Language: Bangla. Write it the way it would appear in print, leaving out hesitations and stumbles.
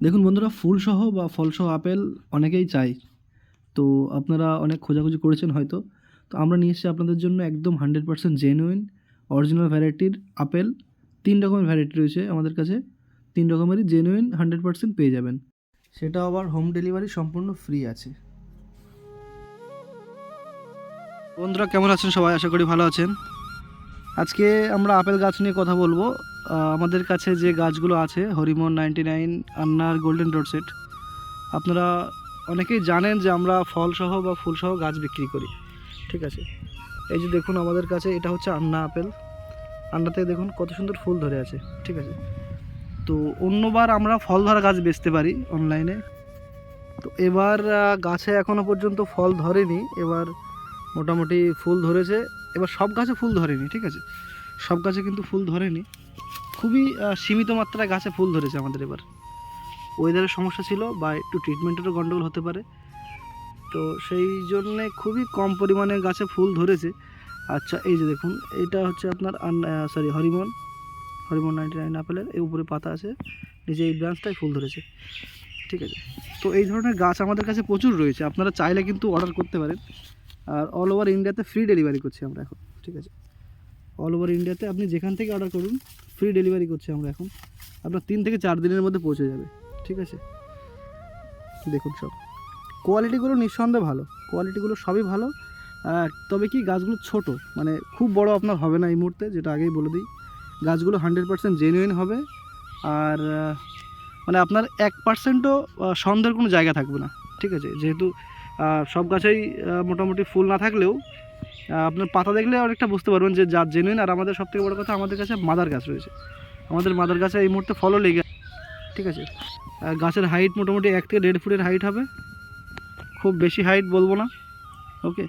দেখুন বন্ধুরা, ফুলসহ বা ফলসহ আপেল অনেকেই চায়। তো আপনারা অনেক খোঁজাখুঁজি করেছেন হয়তো। তো আমরা নিয়ে এসেছি আপনাদের জন্য একদম 100% জেনুইন অরিজিনাল ভ্যারাইটির আপেল। ৩ রকমের ভ্যারাইটি রয়েছে আমাদের কাছে। ৩ রকমেরই জেনুইন 100% পেয়ে যাবেন। সেটাও আবার হোম ডেলিভারি সম্পূর্ণ ফ্রি আছে। বন্ধুরা কেমন আছেন সবাই? আশা করি ভালো আছেন। আজকে আমরা আপেল গাছ নিয়ে কথা বলবো। আমাদের কাছে যে গাছগুলো আছে হরিমন 99, আন্নার গোল্ডেন রোড সেট, আপনারা অনেকেই জানেন যে আমরা ফলসহ বা ফুলসহ গাছ বিক্রি করি। ঠিক আছে, এই যে দেখুন আমাদের কাছে এটা হচ্ছে আন্না আপেল। আন্নাতে দেখুন কত সুন্দর ফুল ধরে আছে। ঠিক আছে, তো অন্যবার আমরা ফল ধরা গাছ বেচতে পারি অনলাইনে। তো এবার গাছে এখনও পর্যন্ত ফল ধরেনি, এবার মোটামুটি ফুল ধরেছে। এবার সব গাছে ফুল ধরেনি, ঠিক আছে, সব গাছে কিন্তু ফুল ধরেনি, খুবই সীমিত মাত্রায় গাছে ফুল ধরেছে আমাদের। এবার ওয়েদারের সমস্যা ছিল বা একটু ট্রিটমেন্টেরও গন্ডগোল হতে পারে, তো সেই জন্যে খুবই কম পরিমাণে গাছে ফুল ধরেছে। আচ্ছা, এই যে দেখুন এটা হচ্ছে আপনার হরিমন 99 আপেলের এই উপরে পাতা আছে, নিচে এই ব্রাঞ্চটায় ফুল ধরেছে। ঠিক আছে, তো এই ধরনের গাছ আমাদের কাছে প্রচুর রয়েছে, আপনারা চাইলে কিন্তু অর্ডার করতে পারেন। আর অল ওভার ইন্ডিয়াতে ফ্রি ডেলিভারি করছি আমরা এখন। ঠিক আছে, অল ওভার ইন্ডিয়াতে আপনি যেখান থেকে অর্ডার করুন ফ্রি ডেলিভারি করছি আমরা এখন। আপনার 3 থেকে 4 দিনের মধ্যে পৌঁছে যাবে। ঠিক আছে, দেখুন সব কোয়ালিটিগুলো নিঃসন্দেহে ভালো, কোয়ালিটিগুলো সবই ভালো। তবে কি গাছগুলো ছোট, মানে খুব বড় আপনার হবে না এই মুহূর্তে, যেটা আগেই বলে দিই। গাছগুলো 100% জেনুইন হবে। আর মানে আপনার 1%ও সন্দেহের কোনো জায়গা থাকবে না। ঠিক আছে, যেহেতু সব গাছেই মোটামুটি ফুল না থাকলেও আপনার পাতা দেখলে অনেকটা বুঝতে পারবেন যে জাত জেনুইন। আর আমাদের সবথেকে বড় কথা, আমাদের কাছে মাদার গাছ রয়েছে। আমাদের মাদার গাছে এই মুহূর্তে ফলও লেগে। ঠিক আছে, গাছের হাইট মোটামুটি 1 থেকে 1.5 ফুটের হাইট হবে, খুব বেশি হাইট বলবো না। ওকে।